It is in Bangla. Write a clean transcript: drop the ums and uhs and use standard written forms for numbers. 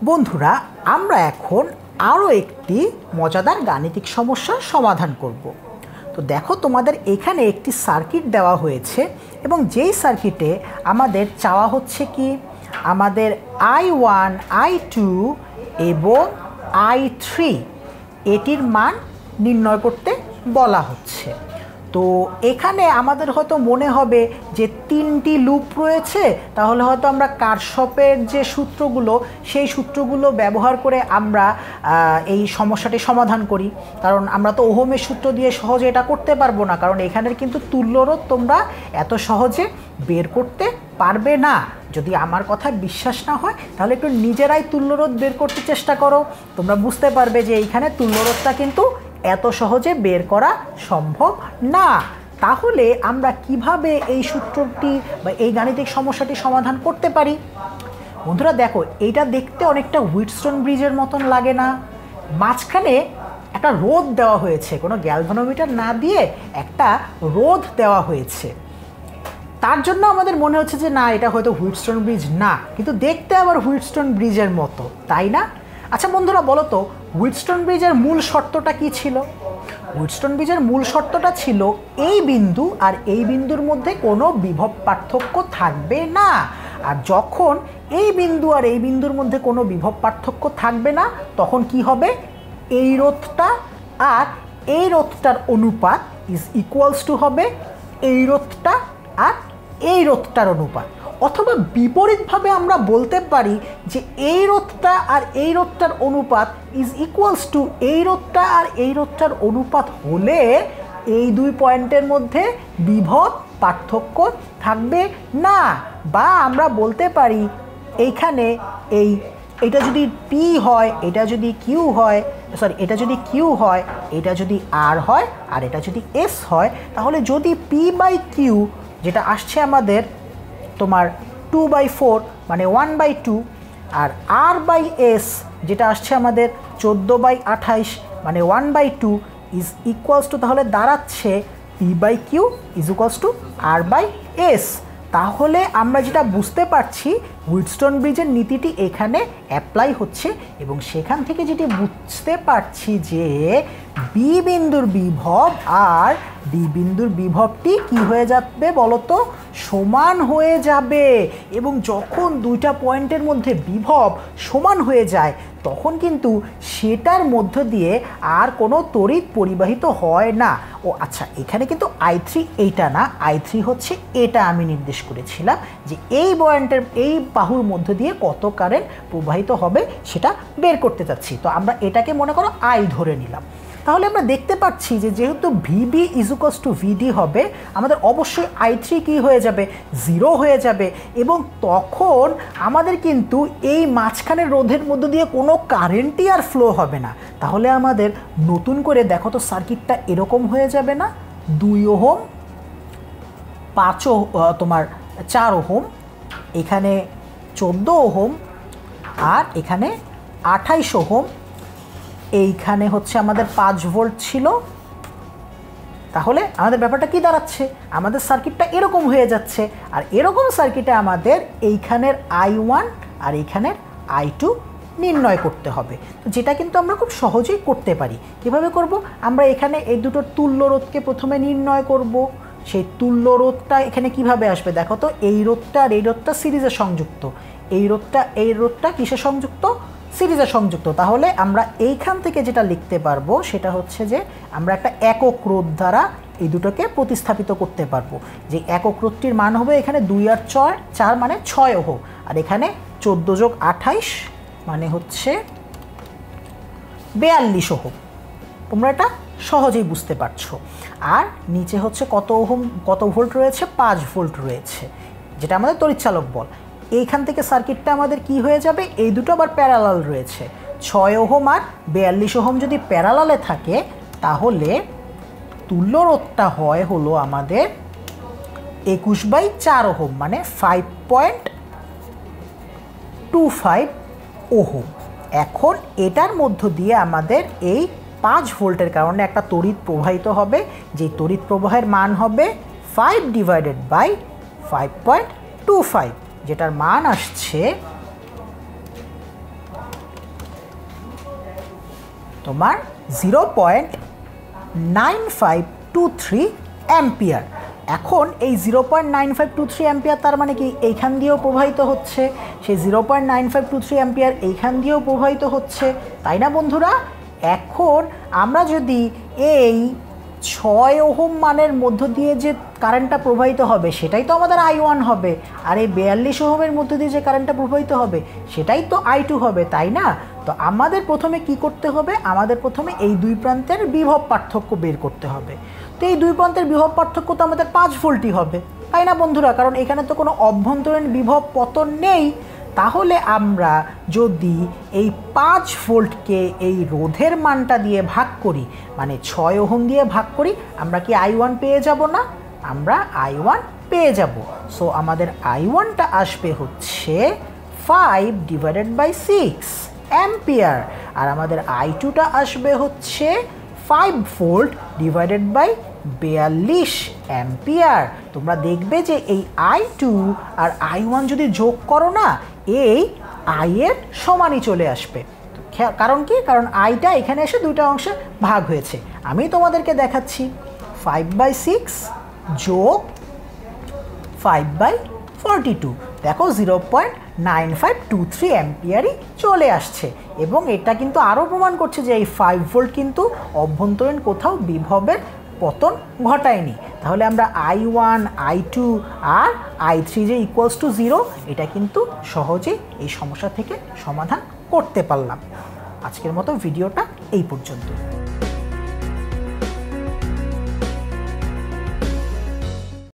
বন্ধুরা, আমরা এখন আরও একটি মজাদার গাণিতিক সমস্যার সমাধান করব। তো দেখো, তোমাদের এখানে একটি সার্কিট দেওয়া হয়েছে এবং যেই সার্কিটে আমাদের চাওয়া হচ্ছে কি, আমাদের I1, I2 এবং I3 এটির মান নির্ণয় করতে বলা হচ্ছে। তো এখানে আমাদের হয়তো মনে হবে যে তিনটি লুপ রয়েছে, তাহলে হয়তো আমরা কারশফের যে সূত্রগুলো সেই সূত্রগুলো ব্যবহার করে আমরা এই সমস্যাটি সমাধান করি। কারণ আমরা তো ওহমের সূত্র দিয়ে সহজে এটা করতে পারবো না, কারণ এখানের কিন্তু তুল্যরোধ তোমরা এত সহজে বের করতে পারবে না। যদি আমার কথা বিশ্বাস না হয় তাহলে একটু নিজেরাই তুল্যরোধ বের করতে চেষ্টা করো, তোমরা বুঝতে পারবে যে এইখানে তুল্যরোধটা কিন্তু এত সহজে বের করা সম্ভব না। তাহলে আমরা কিভাবে এই সূত্রটি বা এই গাণিতিক সমস্যাটি সমাধান করতে পারি? বন্ধুরা দেখো, এইটা দেখতে অনেকটা হুইটস্টোন ব্রিজের মতন লাগে না? মাঝখানে একটা রোধ দেওয়া হয়েছে, কোনো গ্যালভানোমিটার না দিয়ে একটা রোধ দেওয়া হয়েছে। তার জন্য আমাদের মনে হচ্ছে যে না, এটা হয়তো হুইটস্টোন ব্রিজ না, কিন্তু দেখতে আবার হুইটস্টোন ব্রিজের মতো, তাই না? আচ্ছা বন্ধুরা, বলো তো হুইটস্টোন ব্রিজের মূল শর্তটা কি ছিল? হুইটস্টোন ব্রিজের মূল শর্তটা ছিল এই বিন্দু আর এই বিন্দুর মধ্যে কোনো বিভব পার্থক্য থাকবে না। আর যখন এই বিন্দু আর এই বিন্দুর মধ্যে কোনো বিভব পার্থক্য থাকবে না, তখন কি হবে? এই রোধটা আর এই রোধটার অনুপাত ইজ ইকুয়ালস টু হবে এই রোধটা আর এই রোধটার অনুপাত। অথবা বিপরীতভাবে আমরা বলতে পারি যে এই রোধটা আর এই রোধটার অনুপাত ইজ ইকুয়ালস টু এই রোধটা আর এই রোধটার অনুপাত হলে এই দুই পয়েন্টের মধ্যে বিভব পার্থক্য থাকবে না। বা আমরা বলতে পারি এইখানে এটা যদি পি হয়, এটা যদি কিউ হয়, এটা যদি কিউ হয়, এটা যদি আর হয়, আর এটা যদি এস হয়, তাহলে যদি পি বাই কিউ যেটা আসছে আমাদের তোমার 2/4 মানে 1/2, আর আর বাই এস যেটা আসছে আমাদের 14/28 মানে 1/2 ইজ ইকুয়ালস টু, তাহলে দাঁড়াচ্ছে P by Q is equals to R by S. তাহলে আমরা যেটা বুঝতে পারছি, হুইটস্টোন ব্রিজের নীতিটি এখানে অ্যাপ্লাই হচ্ছে এবং সেখান থেকে যেটি বুঝতে পারছি যে বি বিন্দুর বিভব আর ডি বিন্দুর বিভবটি কি হয়ে যাবে বলো তো? সমান হয়ে যাবে। এবং যখন দুইটা পয়েন্টের মধ্যে বিভব সমান হয়ে যায় তখন কিন্তু সেটার মধ্য দিয়ে আর কোনো তড়িৎ পরিবাহিত হয় না। ও আচ্ছা, এখানে কিন্তু I3 এইটা না, I3 হচ্ছে এটা আমি নির্দেশ করেছিলাম যে এই পয়েন্টের এই বাহুর মধ্য দিয়ে কত কারেন্ট প্রবাহিত হবে সেটা বের করতে চাচ্ছি। তো আমরা এটাকে মনে করো I ধরে নিলাম। তাহলে আমরা দেখতে পাচ্ছি যে যেহেতু VB is equals two VD হবে, আমাদের অবশ্যই I3 কি হয়ে যাবে? 0 হয়ে যাবে। এবং তখন আমাদের কিন্তু এই মাঝখানের রোধের মধ্য দিয়ে কোনো কারেন্টই আর ফ্লো হবে না। তাহলে আমাদের নতুন করে দেখো তো সার্কিটটা এরকম হয়ে যাবে না? 2 ওহম, 4 ওহম, এখানে 14 ওহম, আর এখানে 28 ওহম, এইখানে হচ্ছে আমাদের 5 ভোল্ট ছিল। তাহলে আমাদের ব্যাপারটা কি দাঁড়াচ্ছে? আমাদের সার্কিটটা এরকম হয়ে যাচ্ছে। আর এরকম সার্কিটে আমাদের এইখানের I1 আর এইখানের I2 নির্ণয় করতে হবে। তো যেটা কিন্তু আমরা খুব সহজেই করতে পারি। কিভাবে করব? আমরা এখানে এই দুটো তুল্য রোধকে প্রথমে নির্ণয় করব। সেই তুল্য রোধটা এখানে কিভাবে আসবে দেখো তো? এই রোধটা আর এই রোধটা সিরিজে সংযুক্ত, এই রোধটা কিসে সংযুক্ত? সিরিজে সংযুক্ত। তাহলে আমরা এইখান থেকে যেটা লিখতে পারবো সেটা হচ্ছে যে আমরা একটা একক রোধ দ্বারা এই দুটোকে প্রতিস্থাপিত করতে পারবো। যে একক রোধটির মান হবে এখানে 2 আর 4 মানে 6 ওহম, আর এখানে 14 যোগ 28 মানে হচ্ছে 42 ওহম। তোমরা এটা সহজেই বুঝতে পারছো। আর নিচে হচ্ছে কত ভোল্ট রয়েছে? 5 ভোল্ট রয়েছে, যেটা আমাদের তড়িৎচালক বল। এইখান থেকে সার্কিটটা আমাদের কি হয়ে যাবে? এই দুটো আবার প্যারালাল রয়েছে, 6 ওহম আর 42 ওহম যদি প্যারালালে থাকে তাহলে তুল্য রোধটা হলো আমাদের 21/4 ওহম মানে 5.25 ওহম। এখন এটার মধ্য দিয়ে আমাদের এই 5 ভোল্টের কারণে একটা তড়িৎ প্রবাহিত হবে, যে তড়িৎ প্রবাহের মান হবে 5/5.25, যেটার মান আসছে তোমার 0.9523 অ্যাম্পিয়ার। এখন এই 0.9523 অ্যাম্পিয়ার তার মানে কি এইখান দিয়েও প্রবাহিত হচ্ছে, সেই 0.9523 অ্যাম্পিয়ার এইখান দিয়েও প্রবাহিত হচ্ছে, তাই না বন্ধুরা? এখন আমরা যদি এই 6 ওহম মানের মধ্য দিয়ে যে কারেন্টটা প্রবাহিত হবে সেটাই তো আমাদের I1 হবে, আর এই 42 ওহমের মধ্য দিয়ে যে কারেন্টটা প্রবাহিত হবে সেটাই তো I2 হবে, তাই না? তো আমাদের প্রথমে কি করতে হবে? আমাদের প্রথমে এই দুই প্রান্তের বিভব পার্থক্য বের করতে হবে। তো এই দুই প্রান্তের বিভব পার্থক্য তো আমাদের 5 ভোল্টই হবে, তাই না বন্ধুরা? কারণ এখানে তো কোনো অভ্যন্তরীণ বিভব পতন নেই। তাহলে আমরা যদি এই 5 ভোল্টকে এই রোধের মানটা দিয়ে ভাগ করি, মানে 6 ওহম দিয়ে ভাগ করি, আমরা কি I1 পেয়ে যাব না? আমরা I1 পেয়ে যাব। সো আমাদের I1টা আসবে হচ্ছে 5/6 অ্যাম্পিয়ার, আর আমাদের I2টা আসবে হচ্ছে 5 ভোল্ট ডিভাইডেড বাই 42 অ্যাম্পিয়ার। তোমরা দেখবে যে এই I2 আর I1 যদি যোগ করো না, এই I এর সমানই চলে আসবে। কারণ কি? কারণ আইটা এখানে এসে দুইটা অংশে ভাগ হয়েছে। আমি তোমাদেরকে দেখাচ্ছি 5/6 যোগ 5/42, দেখো 0.9523 অ্যাম্পিয়ারই চলে আসছে। এবং এটা কিন্তু আরও প্রমাণ করছে যে এই 5 ভোল্ট কিন্তু অভ্যন্তরীণ কোথাও বিভবের পতন ঘটায়নি। তাহলে আমরা I1, I2 আর I3 যে ইকুয়ালস টু 0, এটা কিন্তু সহজেই এই সমস্যা থেকে সমাধান করতে পারলাম। আজকের মতো ভিডিওটা এই পর্যন্ত।